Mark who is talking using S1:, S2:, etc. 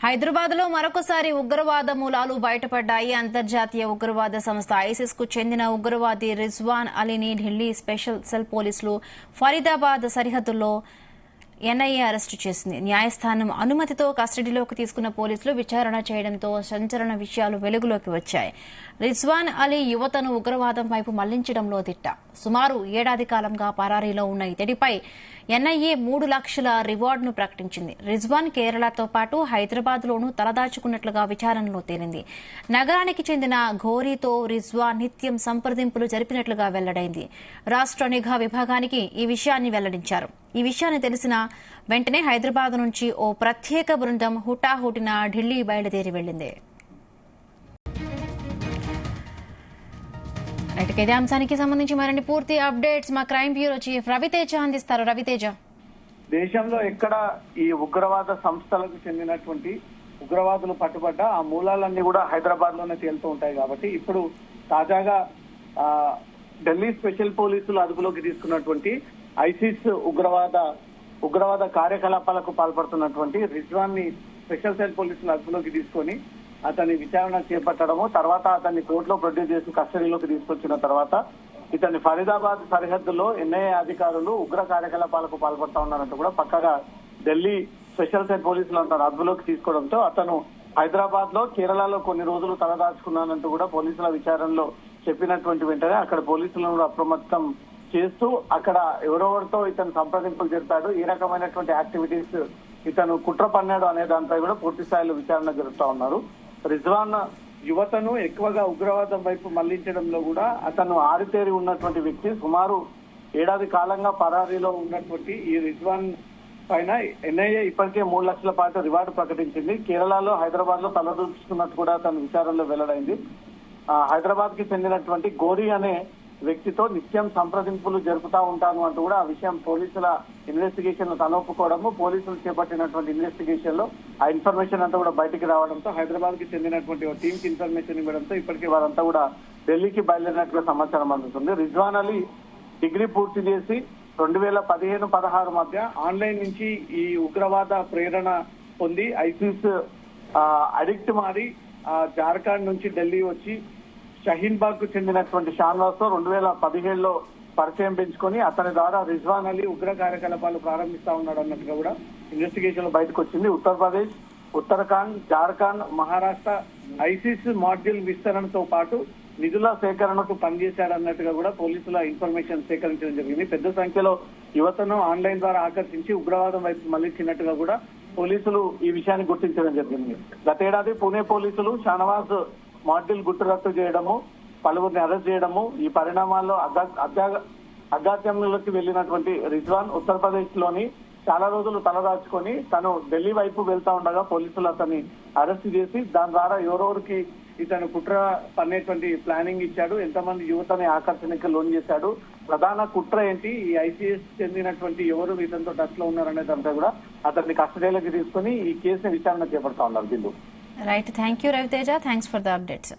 S1: హైదరాబాద్ లో మరొకసారి ఉగ్రవాద మూలాలు బయటపడ్డాయి. అంతర్జాతీయ ఉగ్రవాద సంస్థ ఐసిస్ కు చెందిన ఉగ్రవాది రిజ్వాన్ అలీని ఢిల్లీ స్పెషల్ సెల్ పోలీసులు ఫరీదాబాద్ సరిహద్దుల్లో ఎన్ఐఏ అరెస్టు చేసింది. న్యాయస్థానం అనుమతితో కస్టడీలోకి తీసుకున్న పోలీసులు విచారణ చేయడంతో సంచలన విషయాలు వెలుగులోకి వచ్చాయి. రిజ్వాన్ అలీ యువతను ఉగ్రవాదం వైపు మళ్లించడంలో దిట్ట. సుమారు ఏడాది కాలంగా పరారీలో ఉన్న ఇతడిపై ఎన్ఐఏ 3 లక్షల రివార్డును ప్రకటించింది. రిజ్వాన్ కేరళతో పాటు హైదరాబాద్ లోనూ తలదాచుకున్నట్లుగా విచారణలో తేలింది. నగరానికి చెందిన ఘోరీతో రిజ్వాన్ నిత్యం సంప్రదింపులు జరిపినట్లుగా వెల్లడైంది. రాష్ట్ర నిఘా విభాగానికి ఈ విషయాన్ని వెల్లడించారు. ఈ విషయాన్ని తెలిసిన వెంటనే హైదరాబాద్ నుంచి ఓ ప్రత్యేక బృందం హుటాహుటిన ఢిల్లీ బయలుదేరి వెళ్లింది. ఇదే అంశానికి సంబంధించి మరిన్ని పూర్తి అప్డేట్స్ మా క్రైమ్ బ్యూరో చీఫ్ రవితేజ అందిస్తారు. రవితేజ,
S2: దేశంలో ఎక్కడ ఈ ఉగ్రవాద సంస్థలకు చెందినటువంటి ఉగ్రవాదులు పట్టుబడ్డా ఆ మూలాలన్నీ కూడా హైదరాబాద్ లోనే తేలుతూ ఉంటాయి. కాబట్టి ఇప్పుడు తాజాగా ఢిల్లీ స్పెషల్ పోలీసులు అదుపులోకి తీసుకున్నటువంటి ఐసిస్ ఉగ్రవాద కార్యకలాపాలకు పాల్పడుతున్నటువంటి రిజ్వాన్ ని స్పెషల్ సెల్ పోలీసులు అదుపులోకి తీసుకొని అతని విచారణ చేపట్టడము, తర్వాత అతన్ని కోర్టులో ప్రొడ్యూస్ చేసి కస్టడీలోకి తీసుకొచ్చిన తర్వాత ఇతన్ని ఫరీదాబాద్ సరిహద్దులో ఎన్ఐఏ అధికారులు ఉగ్ర కార్యకలాపాలకు పాల్పడతా ఉన్నారంటూ కూడా పక్కగా ఢిల్లీ స్పెషల్ సెల్ పోలీసులు అంటారు అదుపులోకి తీసుకోవడంతో అతను హైదరాబాద్ లో కేరళలో కొన్ని రోజులు తలదాచుకున్నానంటూ కూడా పోలీసుల విచారణలో చెప్పినటువంటి వెంటనే అక్కడ పోలీసులను కూడా అప్రమత్తం చేస్తూ అక్కడ ఎవరెవరితో ఇతను సంప్రదింపులు జరిపాడు, ఏ రకమైనటువంటి యాక్టివిటీస్ ఇతను కుట్ర పన్నాడు అనే దానిపై కూడా పూర్తి స్థాయిలో విచారణ జరుపుతా ఉన్నారు. రిజ్వాన్ యువతను ఎక్కువగా ఉగ్రవాదం వైపు మళ్లించడంలో కూడా అతను ఆరితేరి ఉన్నటువంటి వ్యక్తి. సుమారు ఏడాది కాలంగా పరారీలో ఉన్నటువంటి ఈ రిజ్వాన్ పైన ఎన్ఐఏ ఇప్పటికే 3 లక్షల పాటు రివార్డు ప్రకటించింది. కేరళలో హైదరాబాద్ లో తలదూర్చుకున్నట్టు కూడా తన విచారణలో వెల్లడైంది. హైదరాబాద్ కి చెందినటువంటి గోరీ అనే వ్యక్తితో నిత్యం సంప్రదింపులు జరుపుతా ఉంటాను అంటూ కూడా ఆ విషయం పోలీసుల ఇన్వెస్టిగేషన్ లో తనొప్పుకోవడము, పోలీసులు చేపట్టినటువంటి ఇన్వెస్టిగేషన్ లో ఆ ఇన్ఫర్మేషన్ అంతా కూడా బయటికి రావడంతో హైదరాబాద్ కి చెందినటువంటి ఒక టీమ్ కి ఇన్ఫర్మేషన్ ఇవ్వడంతో ఇప్పటికీ వారంతా కూడా ఢిల్లీకి బయలుదేరినట్లుగా సమాచారం అందుతుంది. రిజ్వాన్ అలీ డిగ్రీ పూర్తి చేసి 2015-16 మధ్య ఆన్లైన్ నుంచి ఈ ఉగ్రవాద ప్రేరణ పొంది ఐసిస్ అడిక్ట్ మారి జార్ఖండ్ నుంచి ఢిల్లీ వచ్చి షహీన్ బాగ్ కు చెందినటువంటి షాన్వాస్ తో 2017లో పరిచయం పెంచుకొని అతని ద్వారా రిజ్వాన్ అలీ ఉగ్ర కార్యకలాపాలు ప్రారంభిస్తా ఉన్నాడు అన్నట్టుగా కూడా ఇన్వెస్టిగేషన్ లో బయటకు వచ్చింది. ఉత్తరప్రదేశ్, ఉత్తరాఖండ్, జార్ఖండ్, మహారాష్ట్ర ఐసిస్ మాడ్యూల్ విస్తరణతో పాటు నిధుల సేకరణకు పనిచేశాడన్నట్టుగా కూడా పోలీసుల ఇన్ఫర్మేషన్ సేకరించడం జరిగింది. పెద్ద సంఖ్యలో యువతను ఆన్లైన్ ద్వారా ఆకర్షించి ఉగ్రవాదం వైపు మళ్లించినట్టుగా కూడా పోలీసులు ఈ విషయాన్ని గుర్తించడం జరిగింది. గతేడాది పూణే పోలీసులు షానవాజ్ మాడ్యూల్ గుట్టు రద్దు చేయడము, పలువురిని అరెస్ట్ చేయడము, ఈ పరిణామాల్లో అగాత్యంలోకి వెళ్లినటువంటి రిజ్వాన్ ఉత్తరప్రదేశ్ లోని చాలా రోజులు తలదాచుకొని తను ఢిల్లీ వైపు వెళ్తా ఉండగా పోలీసులు అతన్ని అరెస్ట్ చేసి దాని ద్వారా ఎవరెవరికి ఇతను కుట్ర పన్నేటువంటి ప్లానింగ్ ఇచ్చాడు, ఎంతమంది యువతని ఆకర్షణకి లోన్ చేశాడు, ప్రధాన కుట్ర ఏంటి, ఈ ఐసీఎస్ చెందినటువంటి ఎవరు ఇతనితో టచ్ లో ఉన్నారనే దాంతో కూడా అతన్ని కస్టడీలోకి తీసుకుని ఈ కేసుని విచారణ చేపడతా ఉన్నారు. బిల్లు
S1: right. Thank you Raviteja. Thanks for the updates.